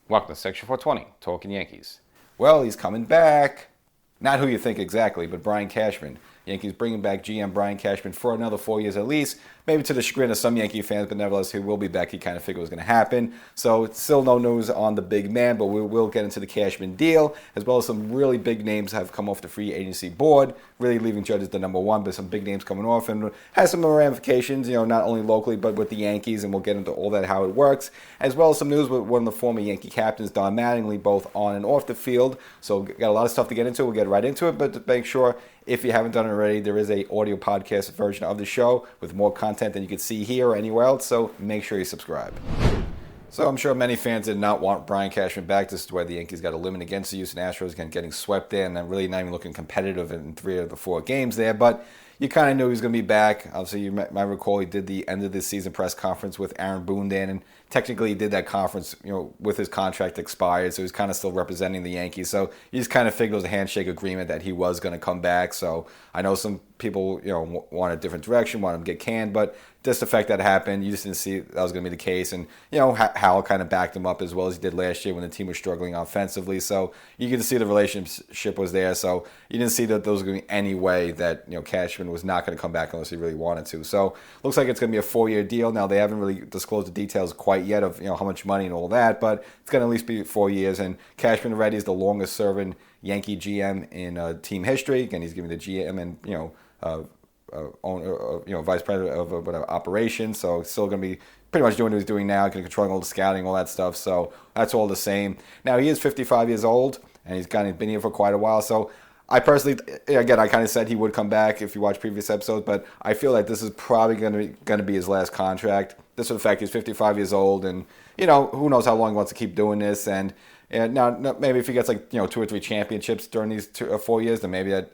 Welcome to Section 420, Talkin Yankees. Well, he's coming back. Not who you think exactly, but Brian Cashman. Yankees bringing back GM Brian Cashman for another 4 years at least. Maybe to the chagrin of some Yankee fans, but nevertheless, he will be back. He kind of figured it was going to happen. So it's still no news on the big man, but we will get into the Cashman deal, as well as some really big names have come off the free agency board, really leaving Judge as the number one, but some big names coming off, and has some ramifications, not only locally, but with the Yankees, and we'll get into all that, how it works, as well as some news with one of the former Yankee captains, Don Mattingly, both on and off the field. So got a lot of stuff to get into. We'll get right into it, but to make sure, if you haven't done it already, there is a audio podcast version of the show with more content than you can see here or anywhere else, so make sure you subscribe. So I'm sure many fans did not want Brian Cashman back. This is where the Yankees got a limit against the Houston Astros, again, getting swept there and really not even looking competitive in 3 of the 4 games there, but you kind of knew he was going to be back. Obviously, you might recall he did the end of the season press conference with Aaron Boone then, and technically he did that conference, with his contract expired, so he's kind of still representing the Yankees. So you just kind of figured it was a handshake agreement that he was going to come back. So I know some people, want a different direction, want him to get canned, but just the fact that happened, you just didn't see that was going to be the case. And, Hal kind of backed him up as well as he did last year when the team was struggling offensively. So you get to see the relationship was there. So you didn't see that there was going to be any way that, Cashman was not going to come back unless he really wanted to. So looks like it's going to be a 4-year deal. Now, they haven't really disclosed the details quite yet of, how much money and all that, but it's going to at least be 4 years. And Cashman already is the longest serving Yankee GM in team history. Again, he's giving the GM and, vice president of operations, so still going to be pretty much doing what he's doing now, controlling all the scouting, all that stuff. So that's all the same. Now he is 55 years old, and he's kind of been here for quite a while. So I personally, again, I kind of said he would come back if you watch previous episodes, but I feel like this is probably going to be his last contract. Just for the fact he's 55 years old, and who knows how long he wants to keep doing this. And now maybe if he gets 2 or 3 championships during these 2 or 4 years, then maybe that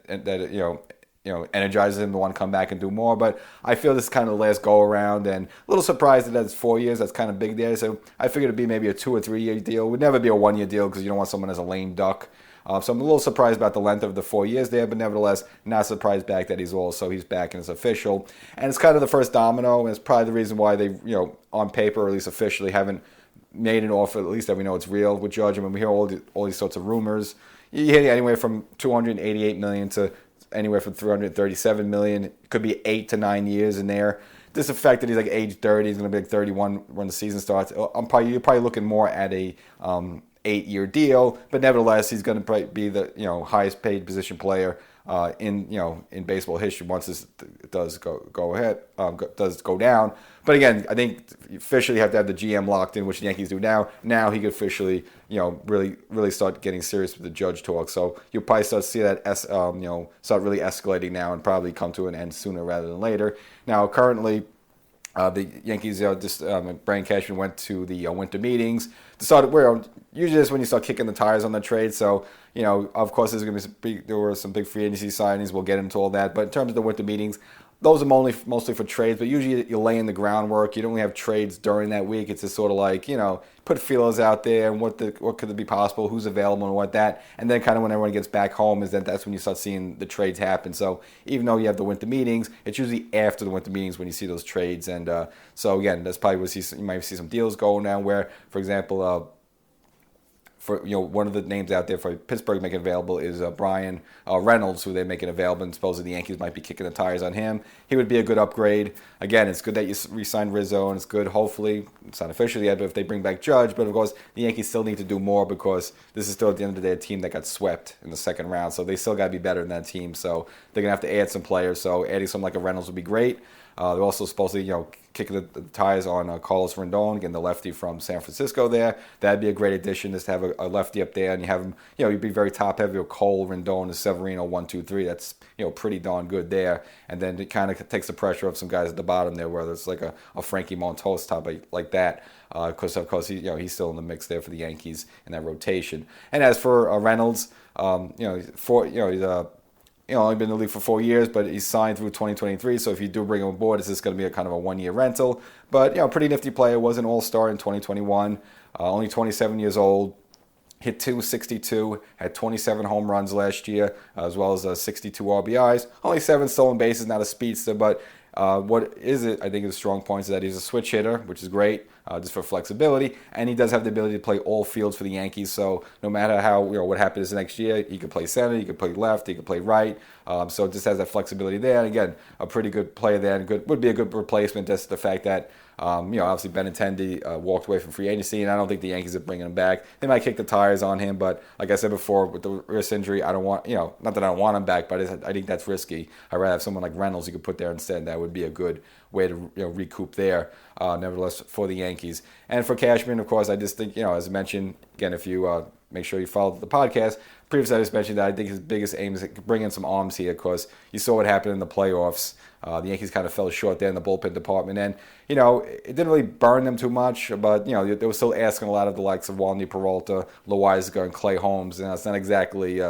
energizes him to want to come back and do more. But I feel this is kind of the last go-around, and a little surprised that it's 4 years. That's kind of big there. So I figured it'd be maybe a 2 or 3 year deal. It would never be a 1 year deal because you don't want someone as a lame duck. So I'm a little surprised about the length of the 4 years there, but nevertheless, not surprised back that he's back and it's official. And it's kind of the first domino, and it's probably the reason why they, on paper, or at least officially, haven't made an offer, at least that we know it's real with Judge. I mean, we hear all these sorts of rumors. You hear anywhere from $288 million to anywhere from $337 million. It could be 8 to 9 years in there. Just the fact that he's age 30, he's going to be 31 when the season starts. You're probably looking more at a 8-year deal, but nevertheless, he's going to probably be the highest paid position player in baseball history once this does go down. But again, I think officially you have to have the GM locked in, which the Yankees do now. Now he could officially really start getting serious with the Judge talk. So you'll probably start to see that start really escalating now and probably come to an end sooner rather than later. Now currently, the Yankees, Brian Cashman went to the winter meetings. Usually that's when you start kicking the tires on the trade. So, of course, there were some big free agency signings. We'll get into all that. But in terms of the winter meetings, those are mostly for trades. But usually you're laying the groundwork. You don't really have trades during that week. It's just sort of put feelers out there and what could be possible, who's available and what that. And then kind of when everyone gets back home that's when you start seeing the trades happen. So even though you have the winter meetings, it's usually after the winter meetings when you see those trades. And so again, that's probably where you might see some deals going down where, for example, one of the names out there for Pittsburgh making available is Brian Reynolds, who they're making available, and supposedly the Yankees might be kicking the tires on him. He would be a good upgrade. Again, it's good that you re-signed Rizzo, and it's good, hopefully, it's not official yet, but if they bring back Judge, but of course, the Yankees still need to do more because this is still, at the end of the day, a team that got swept in the second round, so they still got to be better than that team, so they're going to have to add some players, so adding someone like a Reynolds would be great. They're also supposedly, kicking the tires on Carlos Rendon, getting the lefty from San Francisco there. That'd be a great addition, just to have a lefty up there, and you have him, you'd be very top heavy with Cole, Rendon, and Severino, 1, 2, 3. That's, pretty darn good there. And then it kind of takes the pressure off some guys at the bottom there, whether it's like a Frankie Montas type like that. Because of course he's still in the mix there for the Yankees in that rotation. And as for Reynolds, he's only been in the league for 4 years, but he's signed through 2023. So if you do bring him aboard, it's just going to be a kind of a 1 year rental. But pretty nifty player. Was an All-Star in 2021. Only 27 years old. Hit .262, had 27 home runs last year, as well as 62 RBIs. Only 7 stolen bases, not a speedster, but What is it? I think his strong points is that he's a switch hitter, which is great, just for flexibility, and he does have the ability to play all fields for the Yankees. So no matter how what happens next year, he could play center, he could play left, he could play right. So it just has that flexibility there. And again, a pretty good player there, and would be a good replacement. Just the fact that obviously Benintendi walked away from free agency, and I don't think the Yankees are bringing him back. They might kick the tires on him, but like I said before, with the wrist injury, I don't want, not that I don't want him back, but I think that's risky. I'd rather have someone like Reynolds you could put there instead. That would be a good way to recoup there, nevertheless, for the Yankees. And for Cashman, of course, I just think, as I mentioned, again, if you make sure you follow the podcast, previously I just mentioned that I think his biggest aim is to bring in some arms here, because you saw what happened in the playoffs. The Yankees kind of fell short there in the bullpen department, and it didn't really burn them too much, but they were still asking a lot of the likes of Walney Peralta, Loizaga, and Clay Holmes, and it's not exactly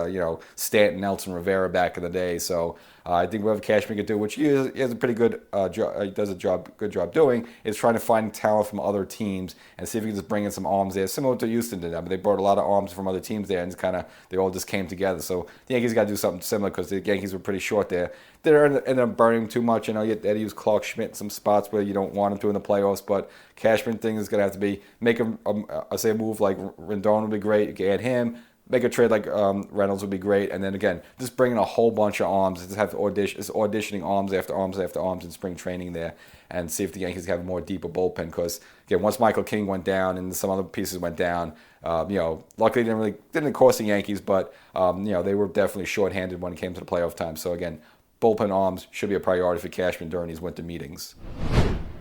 Stanton, Nelson Rivera back in the day. So I think whatever Cashman could do, which he has a pretty good job, he does a good job doing, is trying to find talent from other teams and see if he can just bring in some arms there, similar to Houston did. I mean, they brought a lot of arms from other teams there, and they all just came together. So the Yankees got to do something similar, because the Yankees were pretty short there. They ended up burning too much. You had to use Clark Schmidt in some spots where you don't want him to in the playoffs, but Cashman thing is going to have to be make a move like Rendon would be great. You can add him. Make a trade like Reynolds would be great, and then again, just bring in a whole bunch of arms. Just have auditioning arms after arms after arms in spring training there, and see if the Yankees have a more deeper bullpen. Because again, once Michael King went down and some other pieces went down, luckily didn't cost the Yankees, but they were definitely shorthanded when it came to the playoff time. So again, bullpen arms should be a priority for Cashman during these winter meetings.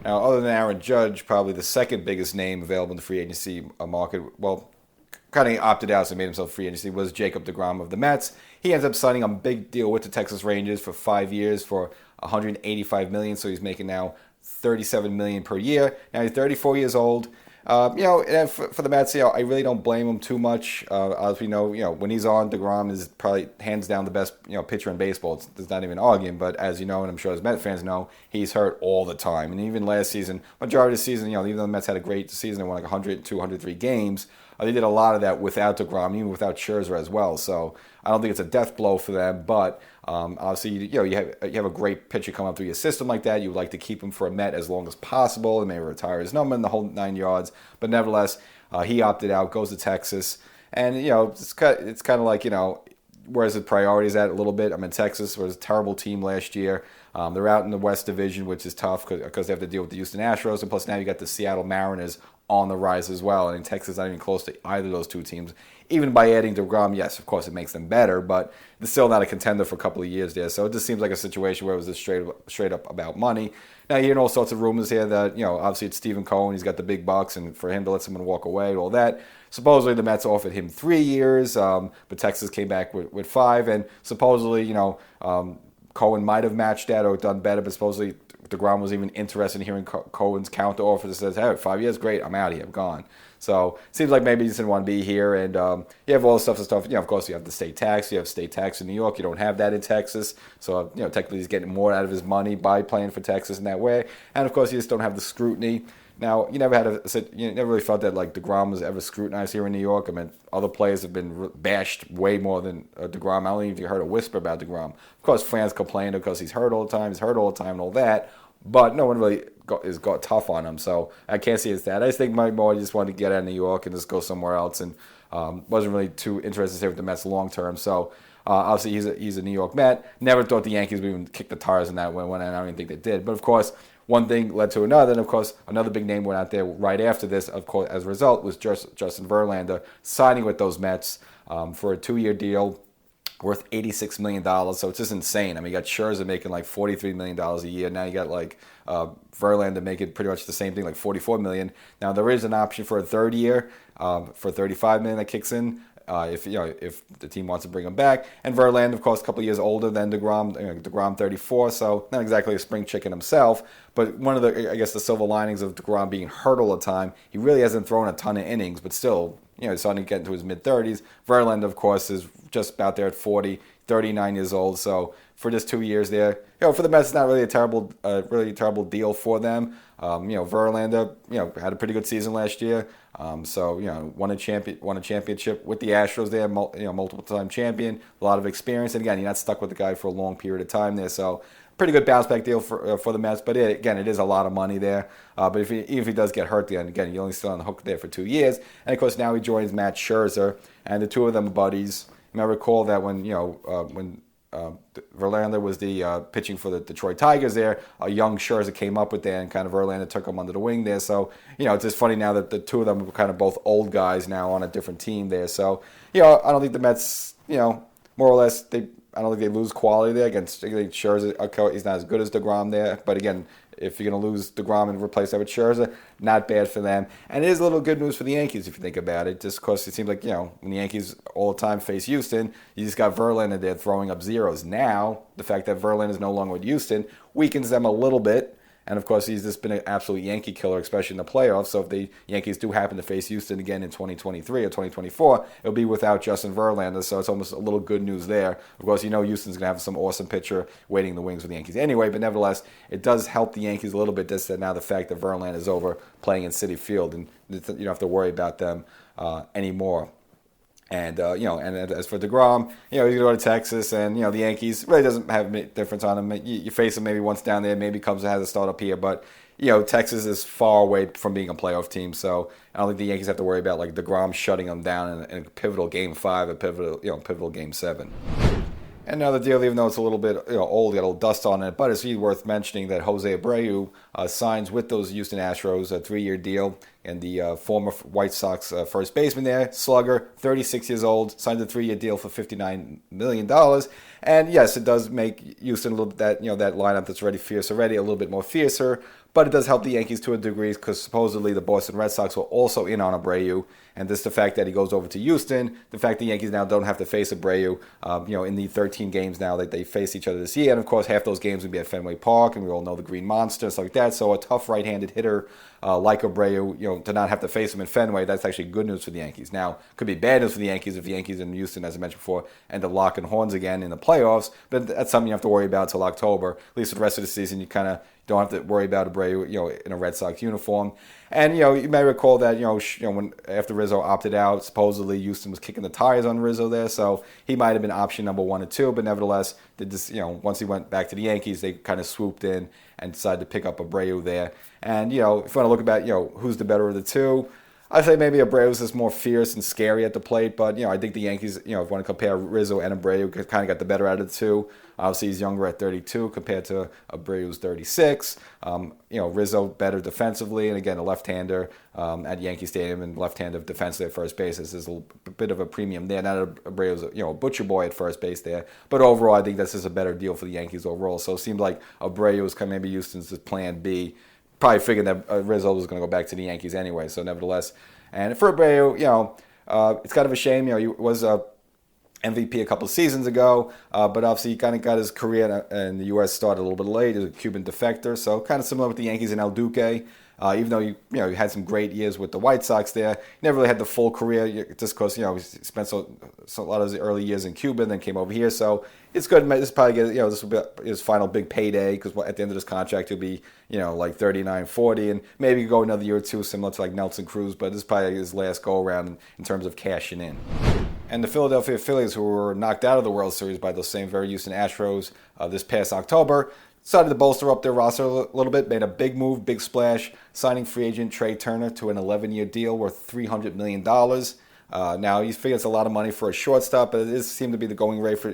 Now, other than Aaron Judge, probably the second biggest name available in the free agency market, kind of opted out, so made himself free agency, was Jacob deGrom of the Mets. He ends up signing a big deal with the Texas Rangers for 5 years for $185 million, so he's making now $37 million per year. Now he's 34 years old. And for the Mets, I really don't blame him too much. As we know, when he's on, deGrom is probably hands down the best, pitcher in baseball. There's not even arguing. But as you know, and I'm sure as Mets fans know, he's hurt all the time. And even last season, majority of the season, even though the Mets had a great season, they won like 102, 103 games. They did a lot of that without deGrom, even without Scherzer as well. So I don't think it's a death blow for them. But obviously, you have a great pitcher come up through your system like that. You would like to keep him for a Met as long as possible, and maybe retire his number in the whole 9 yards. But nevertheless, he opted out, goes to Texas, and it's kind of like where's the priorities at a little bit. I mean, Texas was a terrible team last year. They're out in the West Division, which is tough because they have to deal with the Houston Astros, and plus now you got the Seattle Mariners on the rise as well. And Texas not even close to either of those two teams. Even by adding deGrom, yes, of course it makes them better, but they're still not a contender for a couple of years there. So it just seems like a situation where it was just straight up about money. Now you're hearing all sorts of rumors here that obviously it's Stephen Cohen, he's got the big bucks, and for him to let someone walk away, all that. Supposedly the Mets offered him 3 years, but Texas came back with 5, and supposedly Cohen might have matched that or done better, but supposedly deGrom was even interested in hearing Cohen's counter offer that says, hey, 5 years, great, I'm out of here, I'm gone. So it seems like maybe he just didn't want to be here, and you have all this stuff. Of course, you have the state tax. You have state tax in New York. You don't have that in Texas. So technically he's getting more out of his money by playing for Texas in that way. And of course, you just don't have the scrutiny. Now, you never really felt that like deGrom was ever scrutinized here in New York. I mean, other players have been bashed way more than deGrom. I don't even think you heard a whisper about deGrom. Of course, fans complain because he's hurt all the time, and all that. But no one really got tough on him, so I can't see it's that. I just think Mike Moore just wanted to get out of New York and just go somewhere else, and wasn't really too interested to stay with the Mets long term. So obviously he's a New York Met. Never thought the Yankees would even kick the tires in that one, and I don't even think they did. But of course, one thing led to another, and of course another big name went out there right after this. Of course, as a result, was Justin Verlander signing with those Mets for a 2-year deal worth $86 million, so it's just insane. I mean, you got Scherzer making like $43 million a year. Now you got like Verlander making pretty much the same thing, like $44 million. Now there is an option for a third year for $35 million that kicks in if the team wants to bring him back. And Verlander, of course, a couple of years older than deGrom. deGrom 34, so not exactly a spring chicken himself. But one of the silver linings of deGrom being hurt all the time, he really hasn't thrown a ton of innings, but still. He's starting to get into his mid-30s. Verlander, of course, is just about there at 40, 39 years old. So for just 2 years there, for the Mets, it's not really a terrible deal for them. Verlander, had a pretty good season last year. Won a championship with the Astros there, multiple-time champion, a lot of experience. And again, you're not stuck with the guy for a long period of time there. So, pretty good bounce back deal for the Mets. But again, it is a lot of money there. But even if he does get hurt, then again, you're only still on the hook there for 2 years. And of course, now he joins Matt Scherzer, and the two of them are buddies. You may recall that when Verlander was the pitching for the Detroit Tigers there, a young Scherzer came up with that, and kind of Verlander took him under the wing there. So, it's just funny now that the two of them are kind of both old guys now on a different team there. So, I don't think the Mets, more or less, I don't think they lose quality there. Again, Scherzer, he's not as good as DeGrom there. But again, if you're going to lose DeGrom and replace that with Scherzer, not bad for them. And it is a little good news for the Yankees if you think about it. Just because it seems like, when the Yankees all the time face Houston, you just got Verlander there throwing up zeros. Now, the fact that Verlander is no longer with Houston weakens them a little bit. And, of course, he's just been an absolute Yankee killer, especially in the playoffs. So if the Yankees do happen to face Houston again in 2023 or 2024, it'll be without Justin Verlander. So it's almost a little good news there. Of course, Houston's going to have some awesome pitcher waiting in the wings with the Yankees anyway. But nevertheless, it does help the Yankees a little bit just that now the fact that Verlander is over playing in Citi Field. And you don't have to worry about them anymore. And, and as for DeGrom, he's going to go to Texas, and, the Yankees really doesn't have a difference on him. You face him maybe once down there, maybe comes and has a start up here, but, Texas is far away from being a playoff team, so I don't think the Yankees have to worry about, like, DeGrom shutting them down in a pivotal Game 5, a pivotal Game 7. And another deal, even though it's a little bit old, got a little dust on it, but it's really worth mentioning that Jose Abreu signs with those Houston Astros a 3-year deal. And the former White Sox first baseman there, slugger, 36 years old, signed a 3-year deal for $59 million. And yes, it does make Houston a little bit that lineup that's already fierce already a little bit more fiercer. But it does help the Yankees to a degree because supposedly the Boston Red Sox were also in on Abreu. And just the fact that he goes over to Houston, the fact the Yankees now don't have to face Abreu, in the 13 games now that they face each other this year. And of course, half those games will be at Fenway Park, and we all know the Green Monster, stuff like that. So a tough right-handed hitter like Abreu, to not have to face him in Fenway, that's actually good news for the Yankees. Now, could be bad news for the Yankees if the Yankees in Houston, as I mentioned before, end up locking horns again in the playoffs. But that's something you have to worry about until October. At least for the rest of the season, you kind of don't have to worry about Abreu, in a Red Sox uniform. And, you may recall that, when after Rizzo opted out, supposedly Houston was kicking the tires on Rizzo there. So he might have been option number 1 and 2. But nevertheless, once he went back to the Yankees, they kind of swooped in and decided to pick up Abreu there. And, if you want to look about, who's the better of the two, I'd say maybe Abreu's is more fierce and scary at the plate, but, I think the Yankees, if you want to compare Rizzo and Abreu, kind of got the better out of the two. Obviously, he's younger at 32 compared to Abreu's 36. Rizzo better defensively, and again, a left-hander at Yankee Stadium and left-hander defensively at first base. There's a bit of a premium there. Not Abreu's, a butcher boy at first base there, but overall, I think this is a better deal for the Yankees overall. So it seemed like Abreu was kind of maybe Houston's plan B. Probably figured that Rizzo was going to go back to the Yankees anyway. So nevertheless, and for Abreu, it's kind of a shame. He was a MVP a couple of seasons ago, but obviously he kind of got his career in the U.S. started a little bit late. He was a Cuban defector, so kind of similar with the Yankees and El Duque. Even though he had some great years with the White Sox there, he never really had the full career just because he spent so a lot of his early years in Cuba and then came over here. So it's good. This probably this will be his final big payday because at the end of this contract he'll be like 39, 40, and maybe go another year or two similar to like Nelson Cruz. But this is probably his last go around in terms of cashing in. And the Philadelphia Phillies, who were knocked out of the World Series by those same very Houston Astros this past October, decided to bolster up their roster a little bit, made a big move, big splash, signing free agent Trey Turner to an 11-year deal worth $300 million. Now, you figure it's a lot of money for a shortstop, but it does seem to be the going rate for,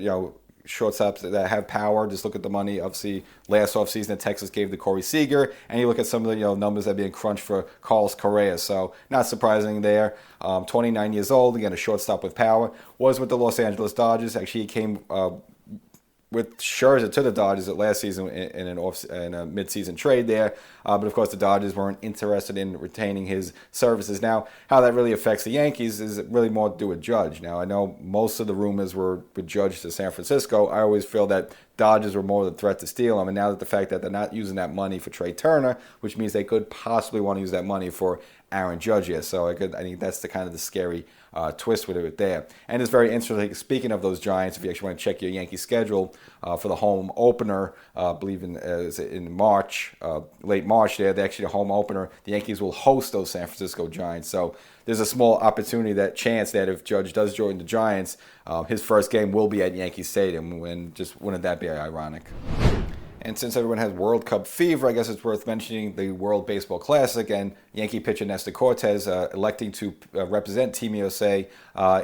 shortstops that have power. Just look at the money, obviously, last offseason that Texas gave to Corey Seager, and you look at some of the numbers that are being crunched for Carlos Correa. So not surprising there. 29 years old, again, a shortstop with power. Was with the Los Angeles Dodgers. Actually, he came with Scherzer to the Dodgers last season in a mid-season trade there. But, of course, the Dodgers weren't interested in retaining his services. Now, how that really affects the Yankees is really more to do with Judge. Now, I know most of the rumors were with Judge to San Francisco. I always feel that Dodgers were more of a threat to steal him. And now that the fact that they're not using that money for Trey Turner, which means they could possibly want to use that money for Aaron Judge here. So I think that's the kind of the scary twist with it there. And it's very interesting. Speaking of those Giants, if you actually want to check your Yankee schedule for the home opener, I believe in March, late March there, actually the home opener, the Yankees will host those San Francisco Giants. So there's a small opportunity, that chance that if Judge does join the Giants, his first game will be at Yankee Stadium. And just wouldn't that be ironic? And since everyone has World Cup fever, I guess it's worth mentioning the World Baseball Classic and Yankee pitcher Nestor Cortes electing to represent Team USA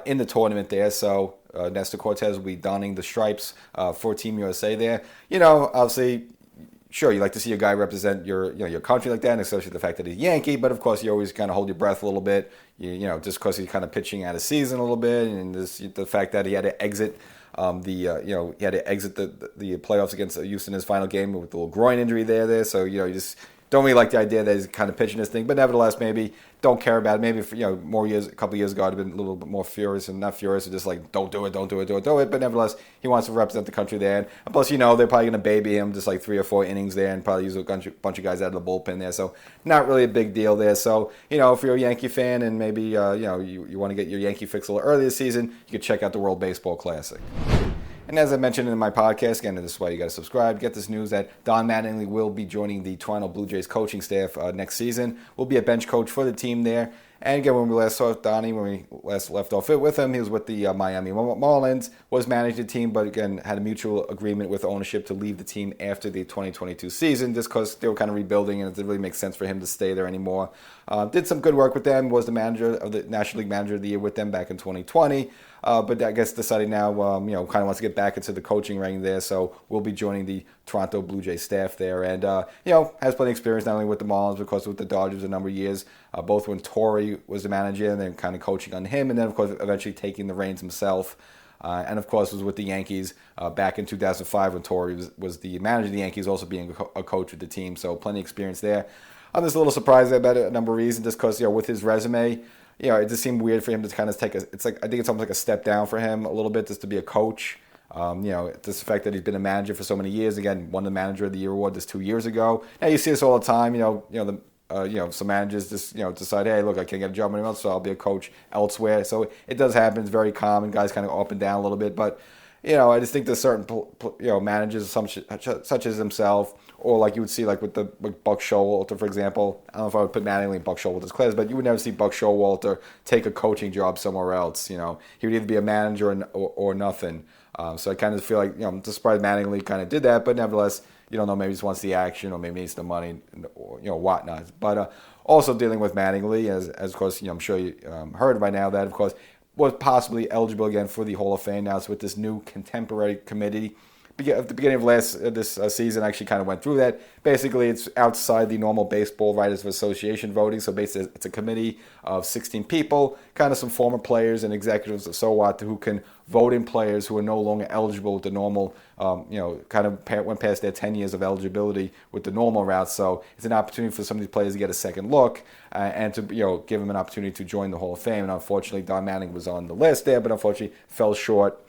in the tournament there. So Nestor Cortes will be donning the stripes for Team USA there. Obviously, sure, you like to see a guy represent your country like that, and especially the fact that he's Yankee. But of course, you always kind of hold your breath a little bit, just because he's kind of pitching out of season a little bit, and the fact that he had to exit he had to exit the playoffs against Houston in his final game with a little groin injury there. So you just don't really like the idea that he's kind of pitching this thing. But nevertheless, maybe don't care about it. Maybe if, more years, a couple of years ago, I'd have been a little bit more furious, and not furious, and just like don't do it. But nevertheless, he wants to represent the country there. And plus, they're probably going to baby him just like 3 or 4 innings there, and probably use a bunch of guys out of the bullpen there. So not really a big deal there. So if you're a Yankee fan and maybe you want to get your Yankee fix a little early this season, you can check out the World Baseball Classic. And as I mentioned in my podcast, again, this is why you got to subscribe. Get this news that Don Mattingly will be joining the Toronto Blue Jays coaching staff next season. Will be a bench coach for the team there. And again, when we last saw Donnie, when we last left off with him, he was with the Miami Marlins, was managing the team, but again, had a mutual agreement with ownership to leave the team after the 2022 season, just because they were kind of rebuilding and it didn't really make sense for him to stay there anymore. Did some good work with them, was the manager of the National League Manager of the Year with them back in 2020. But I guess decided now, kind of wants to get back into the coaching ring there. So we'll be joining the Toronto Blue Jays staff there. And, has plenty of experience not only with the Marlins, but of course with the Dodgers a number of years, both when Torrey was the manager and then kind of coaching on him. And then, of course, eventually taking the reins himself. And, of course, was with the Yankees back in 2005 when Torrey was the manager of the Yankees, also being a coach with the team. So plenty of experience there. I'm just a little surprised about it, a number of reasons, just because, with his resume, it just seemed weird for him to kind of take I think it's almost like a step down for him a little bit just to be a coach. Just the fact that he's been a manager for so many years. Again, won the Manager of the Year award just 2 years ago. Now you see this all the time. Some managers just decide, hey, look, I can't get a job anywhere else, so I'll be a coach elsewhere. So it does happen. It's very common. Guys kind of up and down a little bit, but I just think there's certain managers, such as himself, or like you would see like with Buck Showalter, for example. I don't know if I would put Mattingly in Buck Showalter's class, but you would never see Buck Showalter take a coaching job somewhere else. He would either be a manager or nothing. So I kind of feel like I'm just surprised Mattingly kind of did that, but nevertheless, you don't know, maybe he just wants the action or maybe needs the money or whatnot. But also dealing with Mattingly, as of course I'm sure you heard by now that of course was possibly eligible again for the Hall of Fame. Now it's with this new contemporary committee. At the beginning of this season, I actually kind of went through that. Basically, it's outside the normal Baseball Writers Association voting. So basically, it's a committee of 16 people, kind of some former players and executives of so what, who can vote in players who are no longer eligible with the normal, kind of went past their 10 years of eligibility with the normal route. So it's an opportunity for some of these players to get a second look and to give them an opportunity to join the Hall of Fame. And unfortunately, Don Manning was on the list there, but unfortunately fell short.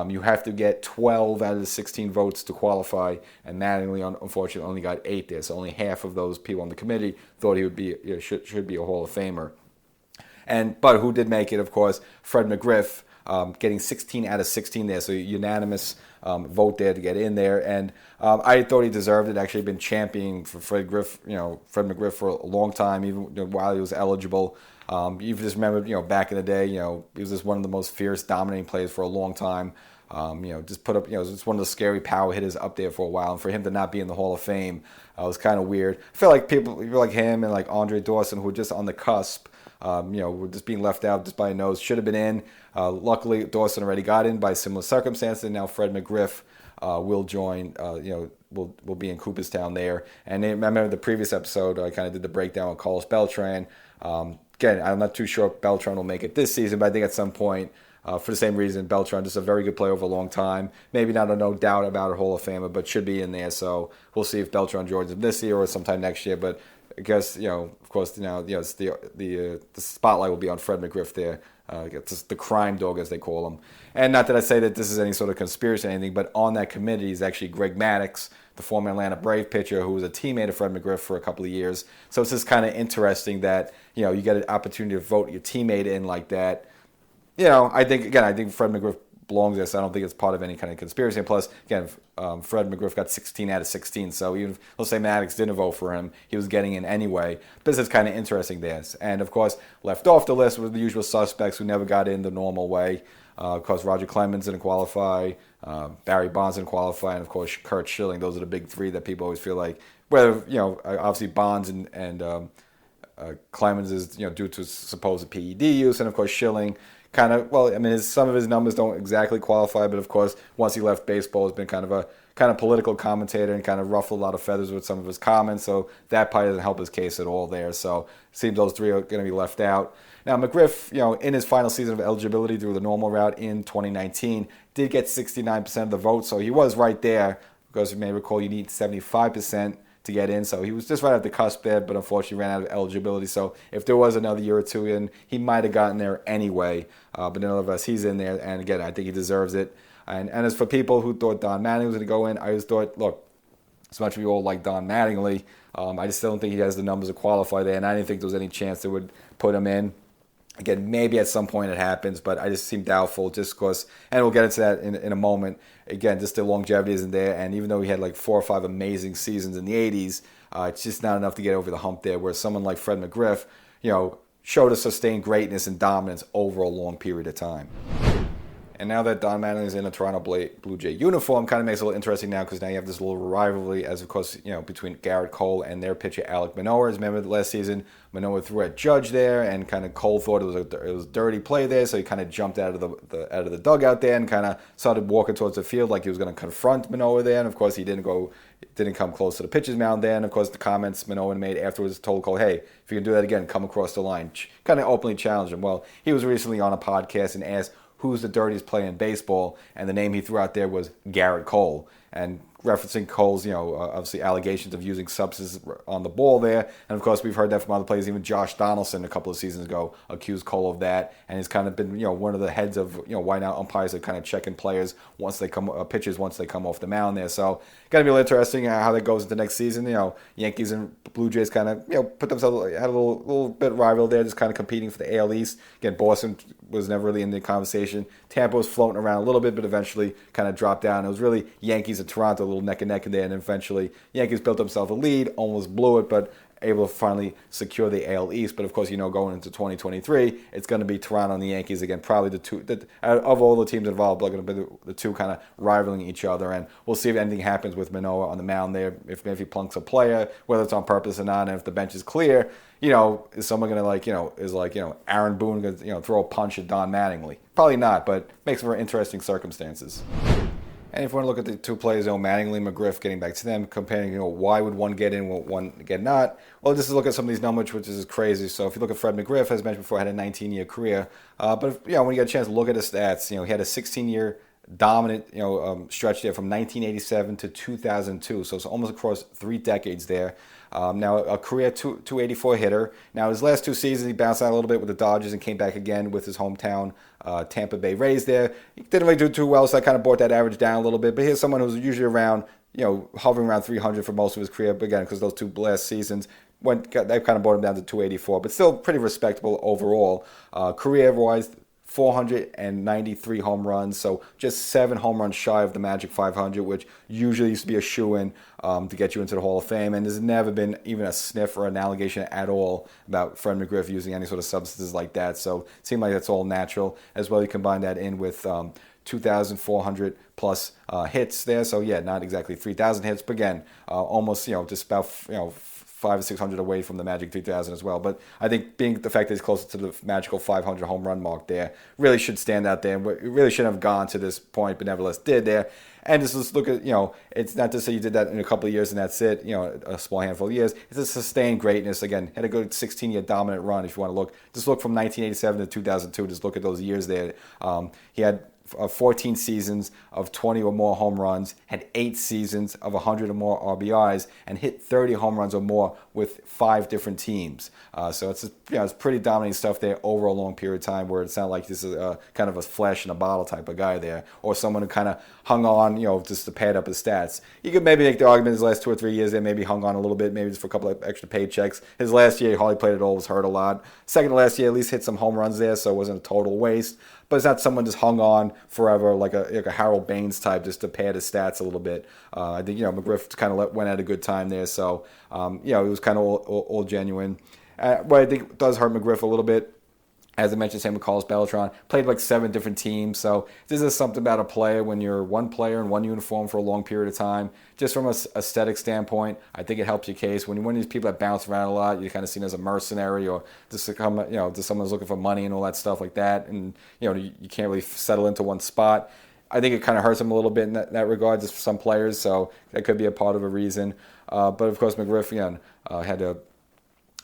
You have to get 12 out of the 16 votes to qualify, and Mattingly, unfortunately, only got 8 there. So only half of those people on the committee thought he would be should be a Hall of Famer. But who did make it, of course, Fred McGriff, getting 16 out of 16 there. So unanimous vote there to get in there. And I thought he deserved it. Actually, been championing for Fred McGriff for a long time, even while he was eligible. You just remember, back in the day, he was just one of the most fierce, dominating players for a long time. Just put up, just one of the scary power hitters up there for a while. And for him to not be in the Hall of Fame was kind of weird. I feel like people like him and like Andre Dawson, who were just on the cusp, were just being left out just by a nose, should have been in. Luckily, Dawson already got in by similar circumstances. And now Fred McGriff will join, will be in Cooperstown there. And I remember the previous episode, I kind of did the breakdown with Carlos Beltran. Again, I'm not too sure if Beltran will make it this season, but I think at some point, for the same reason, Beltran just a very good player over a long time. Maybe not a no doubt about a Hall of Famer, but should be in there. So we'll see if Beltran joins him this year or sometime next year. But I guess of course, it's the spotlight will be on Fred McGriff there. It's the crime dog, as they call him. And not that I say that this is any sort of conspiracy or anything, but on that committee is actually Greg Maddux, the former Atlanta Brave pitcher who was a teammate of Fred McGriff for a couple of years. So it's just kind of interesting that, you get an opportunity to vote your teammate in like that. I think Fred McGriff belongs there, so I don't think it's part of any kind of conspiracy. And plus, again, Fred McGriff got 16 out of 16, so even if, let's say, Maddox didn't vote for him, he was getting in anyway. This is kind of interesting there. And, of course, left off the list were the usual suspects who never got in the normal way. Of course, Roger Clemens didn't qualify, Barry Bonds didn't qualify, and, of course, Curt Schilling. Those are the big three that people always feel like, whether, obviously Bonds and Clemens is, due to supposed PED use, and, of course, Schilling kind of, some of his numbers don't exactly qualify, but of course, once he left baseball, has been kind of political commentator and kind of ruffled a lot of feathers with some of his comments, so that probably doesn't help his case at all there. So it seems those three are going to be left out. Now, McGriff, in his final season of eligibility through the normal route in 2019, did get 69% of the vote, so he was right there, because you may recall you need 75% to get in, so he was just right at the cusp there, but unfortunately ran out of eligibility. So if there was another year or two in, he might have gotten there anyway. But nonetheless, he's in there, and again, I think he deserves it. And as for people who thought Don Mattingly was going to go in, I just thought, look, as much as we all like Don Mattingly, I just still don't think he has the numbers to qualify there, and I didn't think there was any chance they would put him in. Again, maybe at some point it happens, but I just seem doubtful just because, and we'll get into that in a moment. Again, just the longevity isn't there, and even though he had like 4 or 5 amazing seasons in the 80s, it's just not enough to get over the hump there, where someone like Fred McGriff, showed a sustained greatness and dominance over a long period of time. And now that Don Mattingly is in a Toronto Blue Jay uniform, kind of makes it a little interesting now, because now you have this little rivalry, as of course, between Garrett Cole and their pitcher Alek Manoah. Remember last season, Manoah threw at Judge there, and kind of Cole thought it was a dirty play there, so he kind of jumped out of the dugout there and kind of started walking towards the field like he was going to confront Manoah there. And of course, he didn't come close to the pitcher's mound there. And of course, the comments Manoah made afterwards told Cole, hey, if you can do that again, come across the line. Kind of openly challenged him. Well, he was recently on a podcast and asked who's the dirtiest player in baseball, and the name he threw out there was Garrett Cole. And referencing Cole's, obviously allegations of using substances on the ball there. And of course, we've heard that from other players. Even Josh Donaldson a couple of seasons ago accused Cole of that, and he's kind of been, one of the heads of, why now umpires are kind of checking players pitchers once they come off the mound there. So, going to be interesting how that goes into next season. Yankees and Blue Jays kind of, put themselves, had a little bit rival there, just kind of competing for the AL East. Again, Boston was never really in the conversation. Tampa was floating around a little bit, but eventually kind of dropped down. It was really Yankees and Toronto, a little neck and neck in there, and eventually Yankees built themselves a lead, almost blew it, but able to finally secure the AL East. But of course, going into 2023, it's going to be Toronto and the Yankees again, probably the two of all the teams involved, are going to be the two kind of rivaling each other. And we'll see if anything happens with Manoah on the mound there, if he plunks a player, whether it's on purpose or not, and if the bench is clear. Is someone going to Aaron Boone going to throw a punch at Don Mattingly? Probably not, but makes for interesting circumstances. And if you want to look at the two players, Mattingly, McGriff, getting back to them, comparing, why would one get in, one get not? Well, just to look at some of these numbers, which is crazy. So if you look at Fred McGriff, as mentioned before, had a 19-year career. But when you get a chance to look at his stats, he had a 16-year dominant, stretch there from 1987 to 2002. So it's almost across 3 decades there. Now a career 284 hitter. Now his last 2 seasons he bounced out a little bit with the Dodgers and came back again with his hometown Tampa Bay Rays there. He didn't really do too well, so I kind of brought that average down a little bit. But here's someone who's usually around, hovering around 300 for most of his career. But again, because those 2 last seasons they kind of brought him down to 284, but still pretty respectable overall. Career-wise, 493 home runs, so just 7 home runs shy of the magic 500, which usually used to be a shoo-in to get you into the Hall of Fame. And there's never been even a sniff or an allegation at all about Fred McGriff using any sort of substances like that. So it seemed like that's all natural. As well, you combine that in with 2,400 plus hits there. So yeah, not exactly 3,000 hits, but again, almost just about 500 or 600 away from the magic 3,000 as well. But I think the fact that he's closer to the magical 500 home run mark there really should stand out there. And it really shouldn't have gone to this point, but nevertheless did there. And just look at, it's not to say you did that in a couple of years and that's it, a small handful of years. It's a sustained greatness. Again, had a good 16-year dominant run if you want to look. Just look from 1987 to 2002. Just look at those years there. He had 14 seasons of 20 or more home runs, had 8 seasons of 100 or more RBIs, and hit 30 home runs or more with 5 different teams. So it's it's pretty dominating stuff there over a long period of time, where it's not like this is kind of a flash in a bottle type of guy there, or someone who kind of hung on just to pad up his stats. You could maybe make the argument his last 2 or 3 years they maybe hung on a little bit, maybe just for a couple of extra paychecks. His last year, he hardly played at all, was hurt a lot. Second to last year, at least hit some home runs there, so it wasn't a total waste. But it's not someone just hung on forever like a Harold Baines type just to pad his stats a little bit. I think, McGriff kind of went at a good time there, so, it was kind of all genuine. What I think does hurt McGriff a little bit, as I mentioned, same with Carlos Beltran, played like 7 different teams. So this is something about a player when you're one player in one uniform for a long period of time. Just from an aesthetic standpoint, I think it helps your case. When you're one of these people that bounce around a lot, you're kind of seen as a mercenary or just to come, just someone who's looking for money and all that stuff like that. And, you can't really settle into one spot. I think it kind of hurts him a little bit in that regard, just for some players. So that could be a part of a reason. But of course, McGriff, had a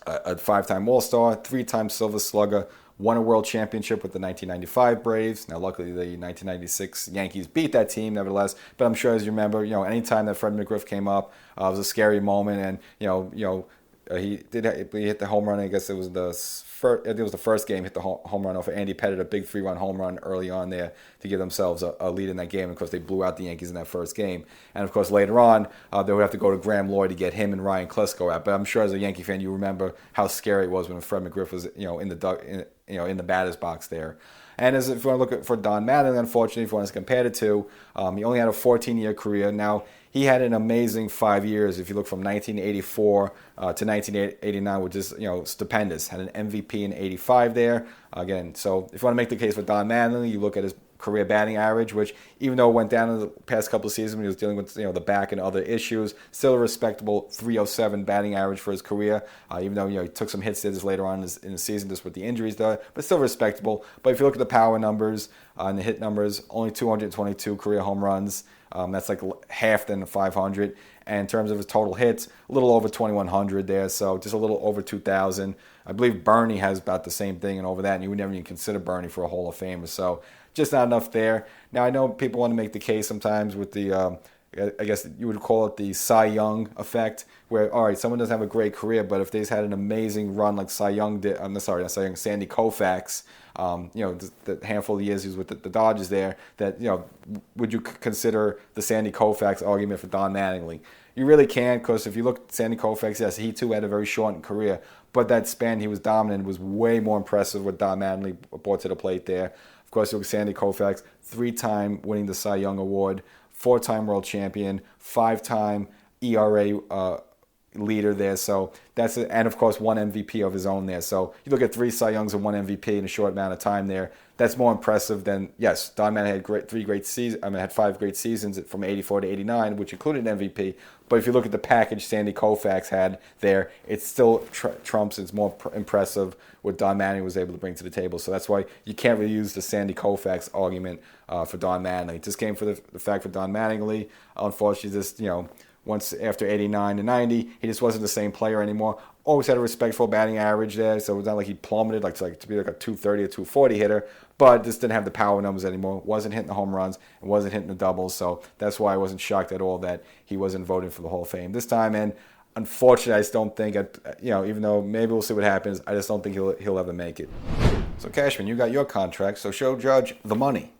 5-time All-Star, 3-time Silver Slugger, won a world championship with the 1995 Braves. Now, luckily, the 1996 Yankees beat that team, nevertheless. But I'm sure, as you remember, any time that Fred McGriff came up, it was a scary moment. And he hit the home run. I guess it was the first game. Hit the home run off of Andy Pettit, a big 3-run home run early on there to give themselves a lead in that game. And of course, they blew out the Yankees in that first game. And of course, later on, they would have to go to Graham Lloyd to get him and Ryan Klesko out. But I'm sure, as a Yankee fan, you remember how scary it was when Fred McGriff was in the batter's box there. And if you want to look for Don Mattingly, unfortunately, if you want to compare the two, he only had a 14-year career. Now, he had an amazing 5 years. If you look from 1984 to 1989, which is stupendous. Had an MVP in '85 there. Again, so if you want to make the case for Don Mattingly, you look at his career batting average, which even though it went down in the past couple of seasons when he was dealing with the back and other issues, still a respectable 307 batting average for his career. Even though he took some hits just later on in the season just with the injuries there, but still respectable. But if you look at the power numbers and the hit numbers, only 222 career home runs. That's like half than the 500. And in terms of his total hits, a little over 2,100 there, so just a little over 2,000. I believe Bernie has about the same thing and over that, and you would never even consider Bernie for a Hall of Famer. So just not enough there. Now, I know people want to make the case sometimes with the, I guess you would call it the Cy Young effect, where, all right, someone doesn't have a great career, but if they've had an amazing run like Cy Young did, Sandy Koufax, the handful of years he was with the Dodgers there, that, would you consider the Sandy Koufax argument for Don Mattingly? You really can't, because if you look at Sandy Koufax, yes, he too had a very shortened career, but that span he was dominant was way more impressive what Don Mattingly brought to the plate there. Of course, you look at Sandy Koufax, 3-time winning the Cy Young Award, 4-time world champion, 5-time ERA leader there. So that's it. And of course, 1 MVP of his own there. So you look at 3 Cy Youngs and 1 MVP in a short amount of time there. That's more impressive than, yes, Don Mattingly had had 5 great seasons from 84 to 89, which included an MVP. But if you look at the package Sandy Koufax had there, it still trumps. It's more impressive what Don Mattingly was able to bring to the table. So that's why you can't really use the Sandy Koufax argument for Don Mattingly. It just came for the fact for Don Mattingly. Unfortunately, just, once after 89 to 90, he just wasn't the same player anymore. Always had a respectful batting average there, so it was not like he plummeted to be like a 230 or 240 hitter, but just didn't have the power numbers anymore. Wasn't hitting the home runs and wasn't hitting the doubles, so that's why I wasn't shocked at all that he wasn't voted for the Hall of Fame this time. And unfortunately, I just don't think, even though maybe we'll see what happens, I just don't think he'll ever make it. So Cashman, you got your contract, so show Judge the money.